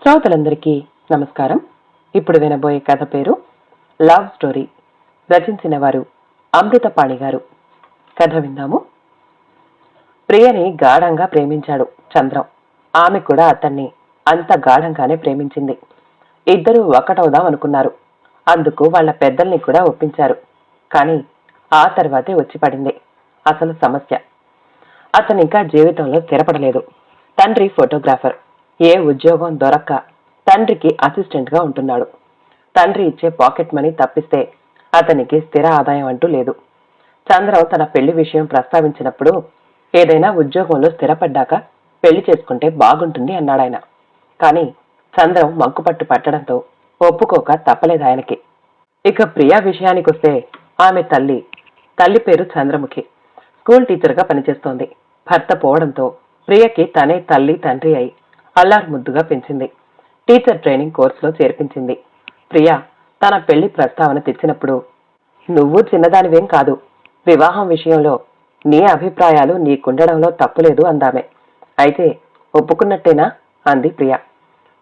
శ్రోతలందరికీ నమస్కారం. ఇప్పుడు వినబోయే కథ పేరు లవ్ స్టోరీ. రచించిన వారు అమృతపాణి గారు. కథ విందాము. ప్రియని గాఢంగా ప్రేమించాడు చంద్రం. ఆమె కూడా అతన్ని అంత గాఢంగానే ప్రేమించింది. ఇద్దరూ ఒకటవుదాం అనుకున్నారు. అందుకు వాళ్ళ పెద్దల్ని కూడా ఒప్పించారు. కానీ ఆ తర్వాతే వచ్చి పడింది అసలు సమస్య. అతనింకా జీవితంలో స్థిరపడలేదు. తండ్రి ఫోటోగ్రాఫర్. ఏ ఉద్యోగం దొరక్క తండ్రికి అసిస్టెంట్ గా ఉంటున్నాడు. తండ్రి ఇచ్చే పాకెట్ మనీ తప్పిస్తే అతనికి స్థిర ఆదాయం అంటూ లేదు. చంద్రం తన పెళ్లి విషయం ప్రస్తావించినప్పుడు ఏదైనా ఉద్యోగంలో స్థిరపడ్డాక పెళ్లి చేసుకుంటే బాగుంటుంది అన్నాడాయన. కానీ చంద్రం మంకుపట్టు పట్టడంతో ఒప్పుకోక తప్పలేదు ఆయనకి. ఇక ప్రియా విషయానికొస్తే ఆమె తల్లి పేరు చంద్రముఖి. స్కూల్ టీచర్గా పనిచేస్తోంది. భర్త పోవడంతో ప్రియకి తనే తల్లి తండ్రి అయి అల్లారు ముద్దుగా పెంచింది. టీచర్ ట్రైనింగ్ కోర్సులో చేర్పించింది. ప్రియ తన పెళ్లి ప్రస్తావన తెచ్చినప్పుడు, నువ్వు చిన్నదానివేం కాదు, వివాహం విషయంలో నీ అభిప్రాయాలు నీకుండడంలో తప్పులేదు అందామె. అయితే ఒప్పుకున్నట్టేనా అంది ప్రియ.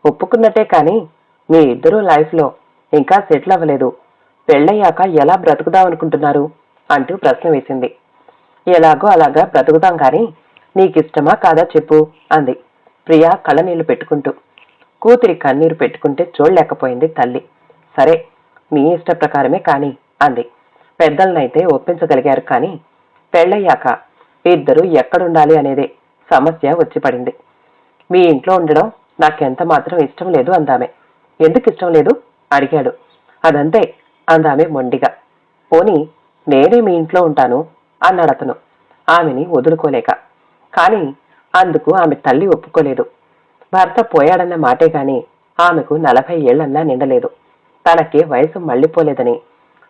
ఒప్పుకున్నట్టే, కానీ మీ ఇద్దరూ లైఫ్లో ఇంకా సెటిల్ అవ్వలేదు. పెళ్ళయ్యాక ఎలా బ్రతుకుదామనుకుంటున్నారు అంటూ ప్రశ్న వేసింది. ఎలాగో అలాగా బ్రతుకుతాం కానీ నీకిష్టమా కాదా చెప్పు అంది ప్రియ కళ్ళనీళ్లు పెట్టుకుంటూ. కూతురి కన్నీరు పెట్టుకుంటే చూడలేకపోయింది తల్లి. సరే, నీ ఇష్ట ప్రకారమే కాని అంది. పెద్దలనైతే ఒప్పించగలిగారు, కానీ పెళ్ళయ్యాక ఇద్దరు ఎక్కడుండాలి అనేదే సమస్య వచ్చి పడింది. మీ ఇంట్లో ఉండడం నాకెంత మాత్రం ఇష్టం లేదు అందామె. ఎందుకు ఇష్టం లేదు అడిగాడు. అదంతే అందామె మొండిగా. పోనీ నేనే మీ ఇంట్లో ఉంటాను అన్నాడతను ఆమెని వదులుకోలేక. కానీ అందుకు ఆమె తల్లి ఒప్పుకోలేదు. భర్త పోయాడన్న మాటే గాని ఆమెకు 40 ఏళ్లన్నా నిండలేదు. తనకి వయసు మళ్లిపోలేదని,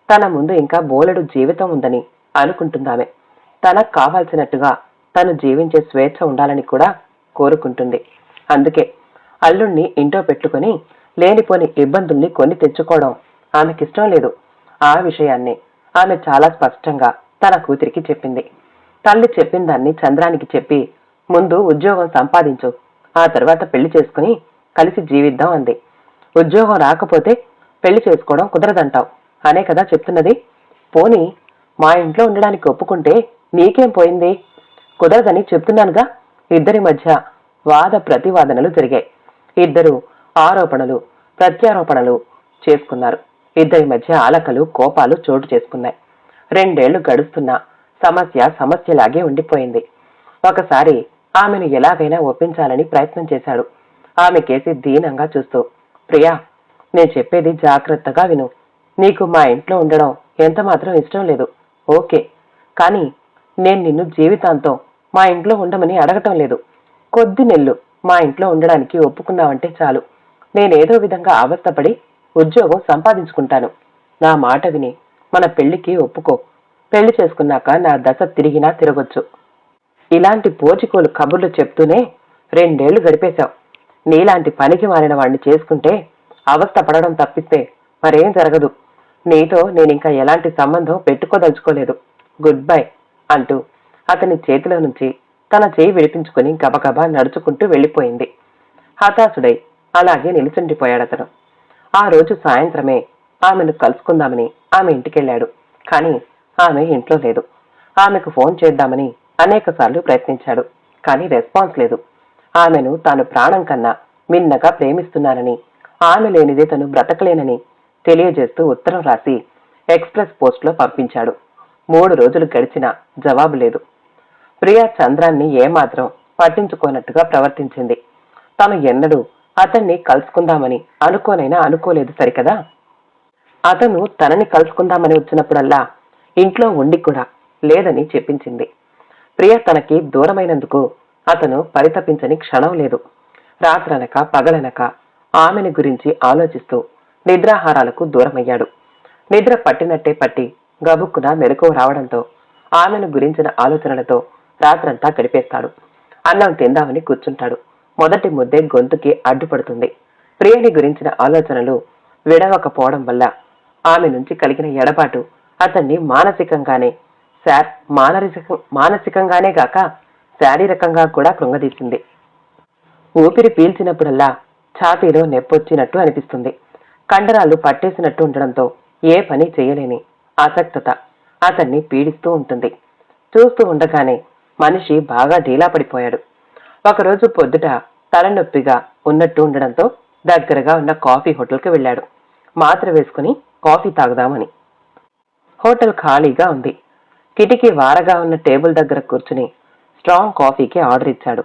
తన ముందు ఇంకా బోలెడు జీవితం ఉందని అనుకుంటుందామె. తనకు కావాల్సినట్టుగా తను జీవించే స్వేచ్ఛ ఉండాలని కూడా కోరుకుంటుంది. అందుకే అల్లుణ్ణి ఇంట్లో పెట్టుకుని లేనిపోని ఇబ్బందుల్ని కొని తెచ్చుకోవడం ఆమెకిష్టం లేదు. ఆ విషయాన్ని ఆమె చాలా స్పష్టంగా తన కూతురికి చెప్పింది. తల్లి చెప్పిన దాన్ని చంద్రానికి చెప్పి, ముందు ఉద్యోగం సంపాదించు, ఆ తర్వాత పెళ్లి చేసుకుని కలిసి జీవిద్దాం అంది. ఉద్యోగం రాకపోతే పెళ్లి చేసుకోవడం కుదరదంటావు అనే కదా చెప్తున్నది. పోనీ మా ఇంట్లో ఉండడానికి ఒప్పుకుంటే నీకేం పోయింది? కుదరదని చెప్తున్నానుగా. ఇద్దరి మధ్య వాద ప్రతివాదనలు జరిగాయి. ఇద్దరు ఆరోపణలు ప్రత్యారోపణలు చేసుకున్నారు. ఇద్దరి మధ్య ఆలకలు కోపాలు చోటు చేసుకున్నాయి. 2 ఏళ్లు గడుస్తున్నా సమస్యలాగే ఉండిపోయింది. ఒకసారి ఆమెను ఎలాగైనా ఒప్పించాలని ప్రయత్నం చేశాడు. ఆమె కేసి దీనంగా చూస్తూ, ప్రియా, నేను చెప్పేది జాగ్రత్తగా విను. నీకు మా ఇంట్లో ఉండడం ఎంత మాత్రం ఇష్టం లేదు, ఓకే. కానీ నేను నిన్ను జీవితాంతం మా ఇంట్లో ఉండమని అడగటం లేదు. కొద్ది నెలలు మా ఇంట్లో ఉండడానికి ఒప్పుకున్నావంటే చాలు. నేనేదో విధంగా అవస్థపడి ఉద్యోగం సంపాదించుకుంటాను. నా మాట విని మన పెళ్లికి ఒప్పుకో. పెళ్లి చేసుకున్నాక నా దశ తిరిగినా తిరగొచ్చు. ఇలాంటి పోచికోలు కబుర్లు చెప్తూనే 2 ఏళ్లు గడిపేశావు. నీలాంటి పనికి మారిన వాడిని చేసుకుంటే అవస్థ పడడం తప్పిస్తే మరేం జరగదు. నీతో నేనింకా ఎలాంటి సంబంధం పెట్టుకోదలుచుకోలేదు. గుడ్ బై అంటూ అతని చేతిలో నుంచి తన చేయి విడిపించుకుని గబగబా నడుచుకుంటూ వెళ్లిపోయింది. హతాశుడై అలాగే నిలుచుండిపోయాడతను. ఆ రోజు సాయంత్రమే ఆమెను కలుసుకుందామని ఆమె ఇంటికెళ్లాడు. కానీ ఆమె ఇంట్లో లేదు. ఆమెకు ఫోన్ చేద్దామని అనేక సార్లు ప్రయత్నించాడు. కానీ రెస్పాన్స్ లేదు. ఆమెను తాను ప్రాణం కన్నా మిన్నగా ప్రేమిస్తున్నానని, ఆమె లేనిదే తను బ్రతకలేనని తెలియజేస్తూ ఉత్తరం రాసి ఎక్స్ప్రెస్ పోస్ట్ లో పంపించాడు. 3 రోజులు గడిచినా జవాబు లేదు. ప్రియా చంద్రాన్ని ఏమాత్రం పట్టించుకోనట్టుగా ప్రవర్తించింది. తను ఎన్నడూ అతన్ని కలుసుకుందామని అనుకోనైనా అనుకోలేదు సరికదా. అతను తనని కలుసుకుందామని వచ్చినప్పుడల్లా ఇంట్లో ఉండి కూడా లేదని చెప్పించింది. ప్రియ తనకి దూరమైనందుకు అతను పరితపించని క్షణం లేదు. రాత్రనక పగలనక ఆమెని గురించి ఆలోచిస్తూ నిద్రాహారాలకు దూరమయ్యాడు. నిద్ర పట్టినట్టే పట్టి గబుక్కున మెలకువ రావడంతో ఆమెను గురించిన ఆలోచనలతో రాత్రంతా గడిపేస్తాడు. అన్నం తిందామని కూర్చుంటాడు. మొదటి ముద్దే గొంతుకి అడ్డుపడుతుంది. ప్రియని గురించిన ఆలోచనలు విడవకపోవడం వల్ల ఆమె నుంచి కలిగిన ఎడబాటు అతన్ని మానసికంగానే గాక శారీరకంగా కూడా కృంగదీసింది. ఊపిరి పీల్చినప్పుడల్లా ఛాతీలో నొప్పొచ్చినట్టు అనిపిస్తుంది. కండరాలు పట్టేసినట్టు ఉండడంతో ఏ పని చేయలేని అసక్తత అతన్ని పీడిస్తూ ఉంటుంది. చూస్తూ ఉండగానే మనిషి బాగా ఢీలా పడిపోయాడు. ఒకరోజు పొద్దుట తలనొప్పిగా ఉన్నట్టు ఉండడంతో దగ్గరగా ఉన్న కాఫీ హోటల్కి వెళ్ళాడు. మాత్ర వేసుకుని కాఫీ తాగుదామని. హోటల్ ఖాళీగా ఉంది. కిటికీ వారగా ఉన్న టేబుల్ దగ్గర కూర్చుని స్ట్రాంగ్ కాఫీకి ఆర్డర్ ఇచ్చాడు.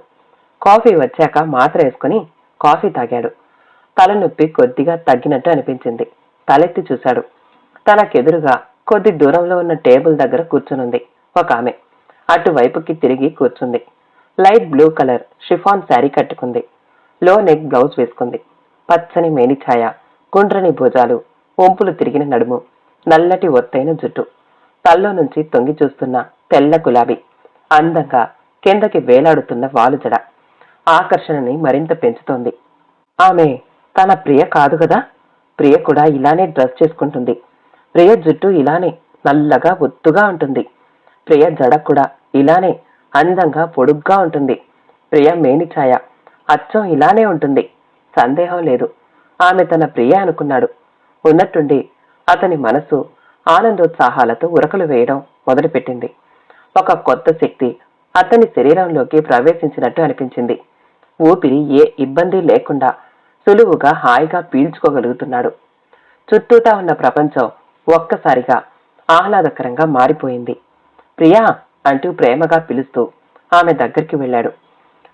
కాఫీ వచ్చాక మాత్ర వేసుకుని కాఫీ తాగాడు. తలనొప్పి కొద్దిగా తగ్గినట్టు అనిపించింది. తలెత్తి చూశాడు. తనకెదురుగా కొద్ది దూరంలో ఉన్న టేబుల్ దగ్గర కూర్చునుంది ఒక ఆమె. అటువైపుకి తిరిగి కూర్చుంది. Light blue colour chiffon sari కట్టుకుంది. లో నెక్ బ్లౌజ్ వేసుకుంది. పచ్చని మేనిఛాయ, గుండ్రని భుజాలు, వంపులు తిరిగిన నడుము, నల్లటి ఒత్తైన జుట్టు, తల్లో నుంచి తొంగి చూస్తున్న తెల్ల గులాబీ, అందంగా కిందకి వేలాడుతున్న వాలుజడ ఆకర్షణని మరింత పెంచుతోంది. ఆమె తన ప్రియ కాదు కదా? ప్రియ కూడా ఇలానే డ్రెస్ చేసుకుంటుంది. ప్రియ జుట్టు ఇలానే నల్లగా ఒత్తుగా ఉంటుంది. ప్రియ జడ కూడా ఇలానే అందంగా పొడుగ్గా ఉంటుంది. ప్రియ మేనిఛాయ అచ్చం ఇలానే ఉంటుంది. సందేహం లేదు, ఆమె తన ప్రియ అనుకున్నాడు. ఉన్నట్టుండి అతని మనసు ఆనందోత్సాహాలతో ఉరకలు వేయడం మొదలుపెట్టింది. ఒక కొత్త శక్తి అతని శరీరంలోకి ప్రవేశించినట్టు అనిపించింది. ఊపిరి ఏ ఇబ్బంది లేకుండా సులువుగా హాయిగా పీల్చుకోగలుగుతున్నాడు. చుట్టూతా ఉన్న ప్రపంచం ఒక్కసారిగా ఆహ్లాదకరంగా మారిపోయింది. ప్రియా అంటూ ప్రేమగా పిలుస్తూ ఆమె దగ్గరికి వెళ్ళాడు.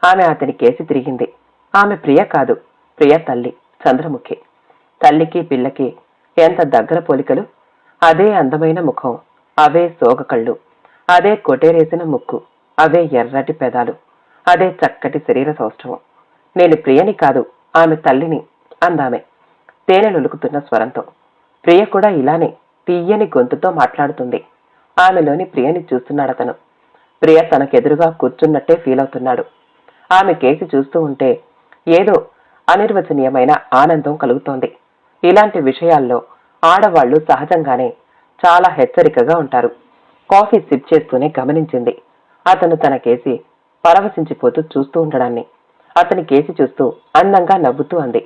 ఆమె అతని కేసి తిరిగింది. ఆమె ప్రియ కాదు, ప్రియ తల్లి చంద్రముఖి. తల్లికి పిల్లకి ఎంత దగ్గర పోలికలు! అదే అందమైన ముఖం, అవే సోగ కళ్ళు, అదే కొటేరేసిన ముక్కు, అవే ఎర్రటి పెదాలు, అదే చక్కటి శరీర సౌష్ఠవం. నేను ప్రియని కాదు, ఆమె తల్లిని అందామె తేనెలులుకుతున్న స్వరంతో. ప్రియ కూడా ఇలానే తీయని గొంతుతో మాట్లాడుతుంది. ఆమెలోని ప్రియని చూస్తున్నాడతను. ప్రియ తనకెదురుగా కూర్చున్నట్టే ఫీల్ అవుతున్నాడు. ఆమె కేసి చూస్తూ ఉంటే ఏదో అనిర్వచనీయమైన ఆనందం కలుగుతోంది. ఇలాంటి విషయాల్లో ఆడవాళ్లు సహజంగానే చాలా హెచ్చరికగా ఉంటారు. కాఫీ సిప్ చేస్తూనే గమనించింది అతను తన కేసి పరవశించిపోతూ చూస్తూ ఉండడాన్ని. అతని కేసి చూస్తూ అందంగా నవ్వుతూ అంది,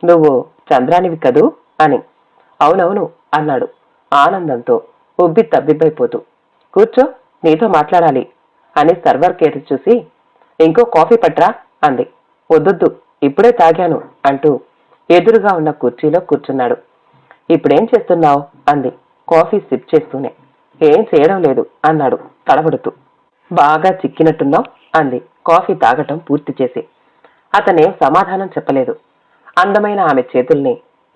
నువ్వు చంద్రానివి కదూ అని. అవునవును అన్నాడు ఆనందంతో ఉబ్బి తబ్బిబ్బైపోతూ. కూర్చో, నీతో మాట్లాడాలి అని సర్వర్ కేసి చూసి, ఇంకో కాఫీ పట్రా అంది. వద్దొద్దు, ఇప్పుడే తాగాను అంటూ ఎదురుగా ఉన్న కుర్చీలో కూర్చున్నాడు. ఇప్పుడేం చేస్తున్నావు అంది కాఫీ సిప్ చేస్తూనే. ఏం చేయడం లేదు అన్నాడు తడబడుతూ. బాగా చిక్కినట్టున్నావు అంది కాఫీ తాగటం పూర్తి చేసి. అతనేం సమాధానం చెప్పలేదు. అందమైన ఆమె చేతుల్ని,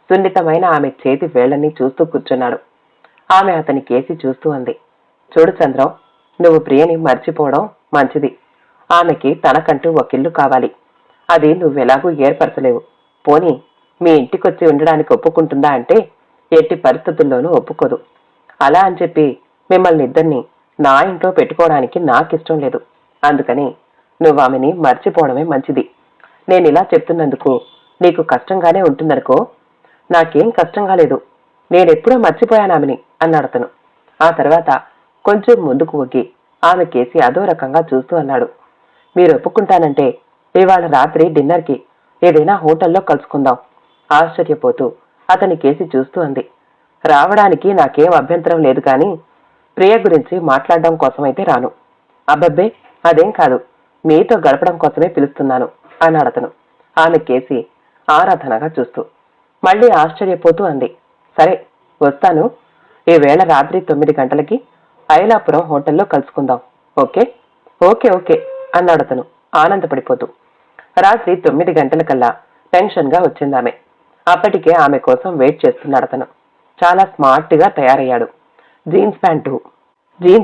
సున్నితమైన ఆమె చేతి వేళ్లని చూస్తూ కూర్చున్నాడు. ఆమె అతని కేసి చూస్తూ అంది, చూడు చంద్రం, నువ్వు ప్రియని మర్చిపోవడం మంచిది. ఆమెకి తనకంటూ ఒకిల్లు కావాలి. అది నువ్వెలాగూ ఏర్పరచలేవు. పోనీ మీ ఇంటికొచ్చి ఉండడానికి ఒప్పుకుంటుందా అంటే ఎట్టి పరిస్థితుల్లోనూ ఒప్పుకోదు. అలా అని చెప్పి మిమ్మల్ని ఇద్దరిని నా ఇంట్లో పెట్టుకోవడానికి నాకిష్టం లేదు. అందుకని నువ్వు ఆమెని మర్చిపోవడమే మంచిది. నేనిలా చెప్తున్నందుకు నీకు కష్టంగానే ఉంటుందనుకో. నాకేం కష్టంగా లేదు, నేనెప్పుడో మర్చిపోయాను ఆమెని అన్నాడతను. ఆ తర్వాత కొంచెం ముందుకు ఒగ్గి ఆమె కేసి అదో రకంగా చూస్తూ అన్నాడు, మీరు ఒప్పుకుంటానంటే ఇవాళ రాత్రి డిన్నర్కి ఏదైనా హోటల్లో కలుసుకుందాం. ఆశ్చర్యపోతూ అతని కేసి చూస్తూ అంది, రావడానికి నాకేం అభ్యంతరం లేదు, కానీ ప్రియ గురించి మాట్లాడడం కోసమైతే రాను. అబ్బబ్బే, అదేం కాదు, మీతో గడపడం కోసమే పిలుస్తున్నాను అన్నాడతను ఆమె కేసి ఆరాధనగా చూస్తూ. మళ్ళీ ఆశ్చర్యపోతూ అంది, సరే వస్తాను. ఈవేళ రాత్రి 9 గంటలకి ఐలాపురం హోటల్లో కలుసుకుందాం. ఓకే? ఓకే ఓకే అన్నాడతను ఆనందపడిపోతూ. రాత్రి 9 గంటలకల్లా టెన్షన్ గా వచ్చిందామె. అప్పటికే ఆమె కోసం వెయిట్ చేస్తున్నాడతను. చాలా స్మార్ట్ గా తయారయ్యాడు. జీన్స్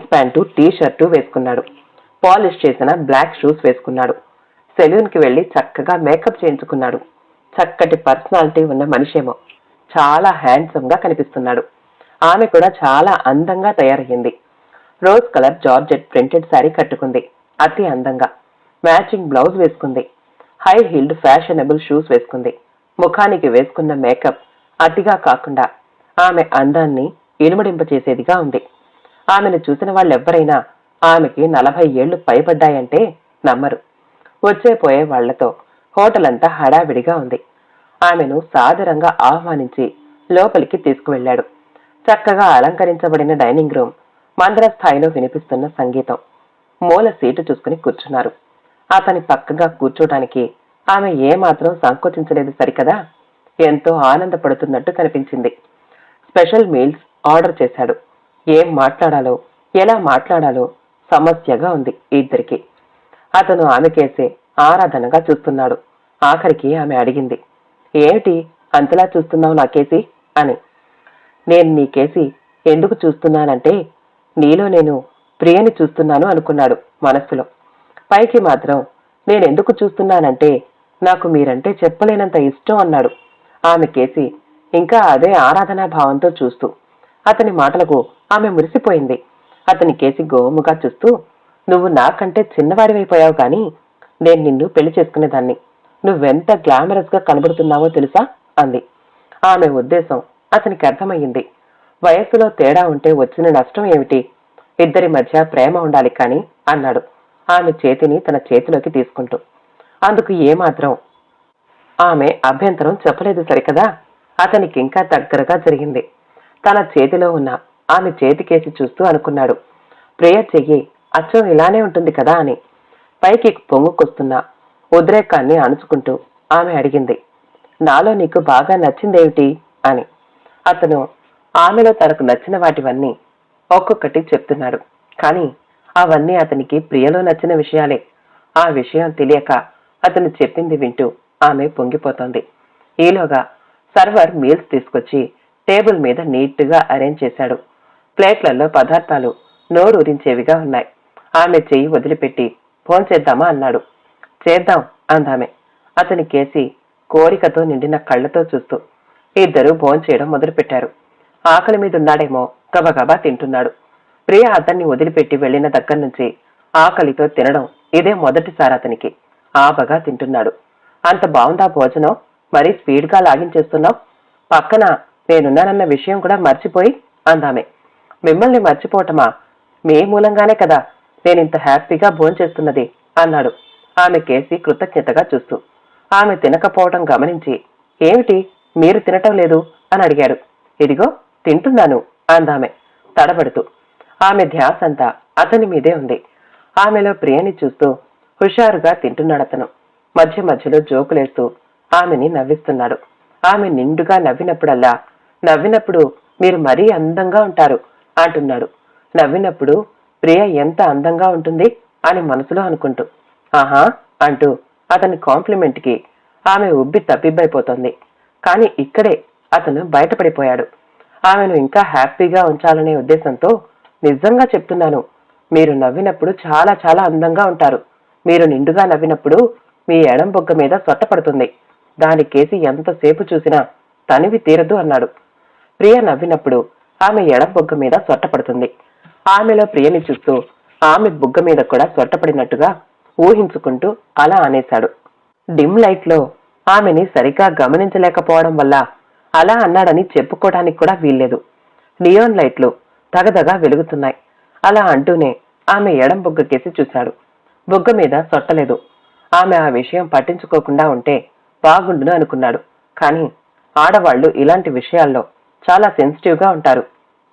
ప్యాంటు టీ షర్టు వేసుకున్నాడు. పాలిష్ చేసిన బ్లాక్ షూస్ వేసుకున్నాడు. సెలూన్ కి వెళ్లి చక్కగా మేకప్ చేయించుకున్నాడు. చక్కటి పర్సనాలిటీ ఉన్న మనిషేమో. చాలా హ్యాండ్సమ్ గా కనిపిస్తున్నాడు. ఆమె కూడా చాలా అందంగా తయారయ్యింది. Rose colour georgette printed sari కట్టుకుంది అతి అందంగా. మ్యాచింగ్ బ్లౌజ్ వేసుకుంది. హై హీల్డ్ ఫ్యాషనబుల్ షూస్ వేసుకుంది. ముఖానికి వేసుకున్న మేకప్ అతిగా కాకుండా ఆమె అందాన్ని ఇనుమడింపచేసేదిగా ఉంది. ఆమెను చూసిన వాళ్ళెవ్వరైనా ఆమెకి 40 ఏళ్లు పైబడ్డాయంటే నమ్మరు. వచ్చే పోయే వాళ్లతో హోటల్ అంతా హడావిడిగా ఉంది. ఆమెను సాదరంగా ఆహ్వానించి లోపలికి తీసుకువెళ్లాడు. చక్కగా అలంకరించబడిన డైనింగ్ రూమ్, మందర స్థాయిలో వినిపిస్తున్న సంగీతం. మూల సీటు చూసుకుని కూర్చున్నారు. అతని పక్కగా కూర్చోటానికి ఆమె ఏమాత్రం సంకోచించలేదు సరికదా. ఎంతో ఆనందపడుతున్నట్టు కనిపించింది. స్పెషల్ మీల్స్ ఆర్డర్ చేశాడు. ఏం మాట్లాడాలో, ఎలా మాట్లాడాలో సమస్యగా ఉంది ఇద్దరికి. అతను ఆమెకేసే ఆరాధనగా చూస్తున్నాడు. ఆఖరికి ఆమె అడిగింది, ఏమిటి అంతలా చూస్తున్నావు నాకేసి అని. నేను నీకేసి ఎందుకు చూస్తున్నానంటే నీలో నేను ప్రియని చూస్తున్నాను అనుకున్నాడు మనస్సులో. పైకి మాత్రం నేనెందుకు చూస్తున్నానంటే నాకు మీరంటే చెప్పలేనంత ఇష్టం అన్నాడు. ఆమె కేసి ఇంకా అదే ఆరాధనా భావంతో చూస్తూ. అతని మాటలకు ఆమె మురిసిపోయింది. అతని కేసి గోముగా చూస్తూ, నువ్వు నాకంటే చిన్నవాడివైపోయావు కానీ నేను నిన్ను పెళ్లి చేసుకునేదాన్ని. నువ్వెంత గ్లామరస్ గా కనబడుతున్నావో తెలుసా అంది. ఆమె ఉద్దేశం అతనికి అర్థమయ్యింది. వయస్సులో తేడా ఉంటే వచ్చిన నష్టం ఏమిటి? ఇద్దరి మధ్య ప్రేమ ఉండాలి కాని అన్నాడు ఆమె చేతిని తన చేతిలోకి తీసుకుంటూ. అందుకు ఏమాత్రం ఆమె అభ్యంతరం చెప్పలేదు సరికదా. అతనికింకా దగ్గరగా జరిగింది. తన చేతిలో ఉన్న ఆమె చేతికేసి చూస్తూ అనుకున్నాడు, ప్రియ చెయ్యి అచ్చం ఇలానే ఉంటుంది కదా అని. పైకి పొంగుకొస్తున్న ఉద్రేకాన్ని అణుచుకుంటూ ఆమె అడిగింది, నాలో నీకు బాగా నచ్చిందేమిటి అని. అతను ఆమెలో తనకు నచ్చిన వాటివన్నీ ఒక్కొక్కటి చెప్తున్నాడు. కాని అవన్నీ అతనికి ప్రియలో నచ్చిన విషయాలే. ఆ విషయం తెలియక అతను చెప్పింది వింటూ ఆమె పొంగిపోతోంది. ఈలోగా సర్వర్ మీల్స్ తీసుకొచ్చి టేబుల్ మీద నీట్గా అరేంజ్ చేశాడు. ప్లేట్లలో పదార్థాలు నోరూరించేవిగా ఉన్నాయి. ఆమె చెయ్యి వదిలిపెట్టి భోంచేద్దామా అన్నాడు. చేద్దాం అందామె అతని కేసి కోరికతో నిండిన కళ్లతో చూస్తూ. ఇద్దరూ భోంచేయడం మొదలుపెట్టారు. ఆకలి మీదున్నాడేమో గబగబా తింటున్నాడు. ప్రియ అతన్ని వదిలిపెట్టి వెళ్లిన దగ్గర నుంచి ఆకలితో తినడం ఇదే మొదటిసారి అతనికి. ఆబగా తింటున్నాడు. అంత బాగుందా భోజనం? మరీ స్పీడ్గా లాగించేస్తున్నావు. పక్కన నేనున్నానన్న విషయం కూడా మర్చిపోయి అందామె. మిమ్మల్ని మర్చిపోవటమా? మీ మూలంగానే కదా నేనింత హ్యాపీగా భోంచేస్తున్నది అన్నాడు ఆమె కేసి కృతజ్ఞతగా చూస్తూ. ఆమె తినకపోవటం గమనించి, ఏమిటి మీరు తినటం లేదు అని అడిగాడు. ఇదిగో తింటున్నాను అందామె తడబడుతూ. ఆమె ధ్యాసంతా అతని మీదే ఉంది. ఆమెలో ప్రియని చూస్తూ హుషారుగా తింటున్నాడతను. మధ్య మధ్యలో జోకులేస్తూ ఆమెని నవ్విస్తున్నాడు. ఆమె నిండుగా నవ్వినప్పుడల్లా, నవ్వినప్పుడు మీరు మరీ అందంగా ఉంటారు అంటున్నాడు. నవ్వినప్పుడు ప్రియ ఎంత అందంగా ఉంటుంది అని మనసులో అనుకుంటూ. ఆహా అంటూ అతని కాంప్లిమెంట్కి ఆమె ఉబ్బి తప్పిబ్బైపోతోంది. కాని ఇక్కడే అతను బయటపడిపోయాడు. ఆమెను ఇంకా హ్యాపీగా ఉంచాలనే ఉద్దేశంతో, నిజంగా చెప్తున్నాను, మీరు నవ్వినప్పుడు చాలా చాలా అందంగా ఉంటారు. మీరు నిండుగా నవ్వినప్పుడు మీ ఎడం బొగ్గ మీద సొట్టపడుతుంది. దానికేసి ఎంతసేపు చూసినా తనివి తీరదు అన్నాడు. ప్రియ నవ్వినప్పుడు ఆమె ఎడం బొగ్గ మీద సొట్టపడుతుంది. ఆమెలో ప్రియని చూస్తూ ఆమె బుగ్గ మీద కూడా సొట్టపడినట్టుగా ఊహించుకుంటూ అలా అనేశాడు. డిమ్ లైట్ లో ఆమెని సరిగా గమనించలేకపోవడం వల్ల అలా అన్నాడని చెప్పుకోవడానికి కూడా వీల్లేదు. నియోన్ లైట్లు దగదగా వెలుగుతున్నాయి. అలా అంటూనే ఆమె ఎడం బుగ్గకేసి చూశాడు. బుగ్గ మీద సొట్టలేదు. ఆమె ఆ విషయం పట్టించుకోకుండా ఉంటే బాగుండును అనుకున్నాడు. కాని ఆడవాళ్లు ఇలాంటి విషయాల్లో చాలా సెన్సిటివ్గా ఉంటారు.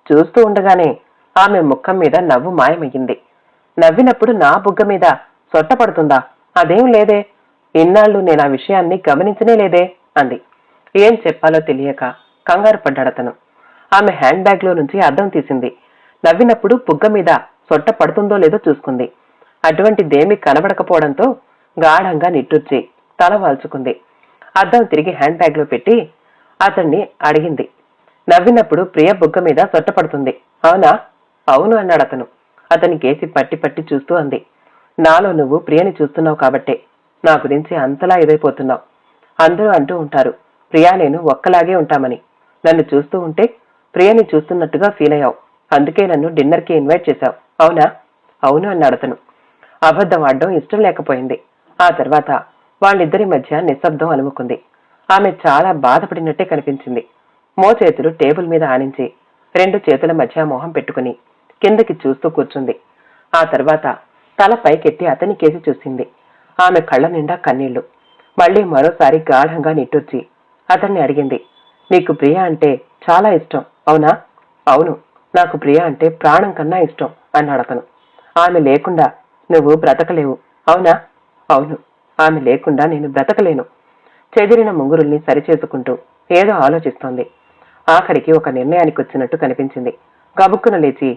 చూస్తూ ఉండగానే ఆమె ముఖం మీద నవ్వు మాయమయ్యింది. నవ్వినప్పుడు నా బుగ్గ మీద సొట్ట పడుతుందా? అదేం లేదే. ఇన్నాళ్ళు నేను ఆ విషయాన్ని గమనించనే లేదే అంది. ఏం చెప్పాలో తెలియక కంగారు పడ్డాడతను. ఆమె హ్యాండ్ బ్యాగ్ లో నుంచి అద్దం తీసింది. నవ్వినప్పుడు బుగ్గ మీద సొట్ట పడుతుందో లేదో చూసుకుంది. అటువంటిదేమీ కనబడకపోవడంతో గాఢంగా నిట్టూర్చి తల వాల్చుకుంది. అద్దం తిరిగి హ్యాండ్ బ్యాగ్ లో పెట్టి అతన్ని అడిగింది, నవ్వినప్పుడు ప్రియ బుగ్గ మీద సొట్ట పడుతుంది అవునా? అవును అన్నాడు అతను. అతని కేసి పట్టి పట్టి చూస్తూ అంది, నాలో నువ్వు ప్రియని చూస్తున్నావు కాబట్టే నా గురించి అంతలా ఇదైపోతున్నావు. అందరూ అంటూ ఉంటారు ప్రియా నేను ఒక్కలాగే ఉంటామని. నన్ను చూస్తూ ఉంటే ప్రియని చూస్తున్నట్టుగా ఫీల్ అయ్యావు. అందుకే నన్ను డిన్నర్కి ఇన్వైట్ చేశావు అవునా? అవును అన్నాడు అతను. అబద్ధం ఆడడం ఇష్టం లేకపోయింది. ఆ తర్వాత వాళ్ళిద్దరి మధ్య నిశ్శబ్దం అలుముకుంది. ఆమె చాలా బాధపడినట్టే కనిపించింది. మోచేతులు టేబుల్ మీద ఆనించి 2 చేతుల మధ్య మొహం పెట్టుకుని కిందకి చూస్తూ కూర్చుంది. ఆ తర్వాత తల పైకెత్తి అతని కేసి చూసింది. ఆమె కళ్ళ నిండా కన్నీళ్లు. మళ్లీ మరోసారి గాఢంగా నిట్టూర్చి అతన్ని అడిగింది. నీకు ప్రియ అంటే చాలా ఇష్టం అవునా? అవును, నాకు ప్రియ అంటే ప్రాణం కన్నా ఇష్టం అన్నాడు అతను. ఆమె లేకుండా నువ్వు బ్రతకలేవు అవునా? అవును, ఆమె లేకుండా నేను బ్రతకలేను. చెదిరిన ముంగురుల్ని సరిచేసుకుంటూ ఏదో ఆలోచిస్తోంది. ఆఖరికి ఒక నిర్ణయానికి వచ్చినట్టు కనిపించింది. గబుక్కున లేచి,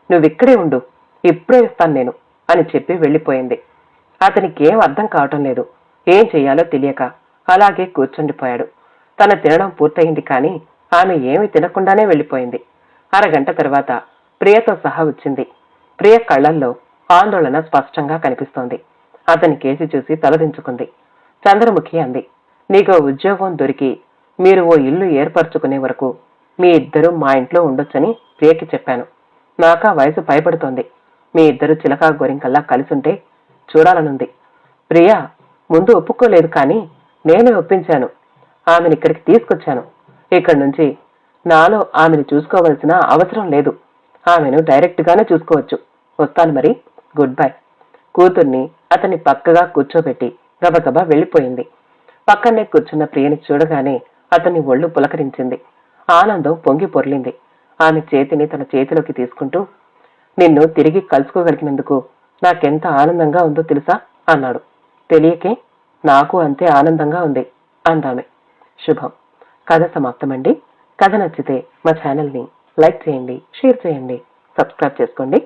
నువ్విక్కడే ఉండు, ఇప్పుడే ఇస్తాను నేను అని చెప్పి వెళ్ళిపోయింది. అతనికి ఏం అర్థం కావటం లేదు. ఏం చెయ్యాలో తెలియక అలాగే కూర్చుండిపోయాడు. తన తినడం పూర్తయింది, కానీ ఆమె ఏమీ తినకుండానే వెళ్ళిపోయింది. అరగంట తర్వాత ప్రియతో సహా వచ్చింది. ప్రియ కళ్లల్లో ఆందోళన స్పష్టంగా కనిపిస్తోంది. అతని కేసి చూసి తలదించుకుంది. చంద్రముఖి అంది, నీకో ఉద్యోగం దొరికి మీరు ఓ ఇల్లు ఏర్పరచుకునే వరకు మీ ఇద్దరు మా ఇంట్లో ఉండొచ్చని ప్రియకి చెప్పాను. నాకా వయసు భయపడుతోంది. మీ ఇద్దరు చిలకా గోరింకల్లా కలిసుంటే చూడాలనుంది. ప్రియ ముందు ఒప్పుకోలేదు, కానీ నేనే ఒప్పించాను. ఆమెను ఇక్కడికి తీసుకొచ్చాను. ఇక్కడి నుంచి నాలో ఆమెను చూసుకోవలసిన అవసరం లేదు. ఆమెను డైరెక్ట్ గానే చూసుకోవచ్చు. వస్తాను మరి, గుడ్ బై. కూతుర్ని అతన్ని పక్కగా కూర్చోబెట్టి గబగబా వెళ్ళిపోయింది. పక్కనే కూర్చున్న ప్రియని చూడగానే అతన్ని ఒళ్ళు పులకరించింది. ఆనందం పొంగి పొర్లింది. ఆమె చేతిని తన చేతిలోకి తీసుకుంటూ, నిన్ను తిరిగి కలుసుకోగలిగినందుకు నాకెంత ఆనందంగా ఉందో తెలుసా అన్నాడు. తెలియకే, నాకు అంతే ఆనందంగా ఉంది అందామె. శుభం. కథ సమాప్తమండి. కథ నచ్చితే మా ఛానల్ని లైక్ చేయండి, షేర్ చేయండి, సబ్స్క్రైబ్ చేసుకోండి.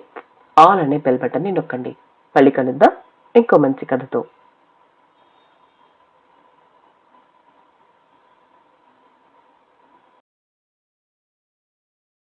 ఆల్ అనే బెల్ బటన్ని నొక్కండి. మళ్ళీ కలుద్దాం ఇంకో మంచి కథతో.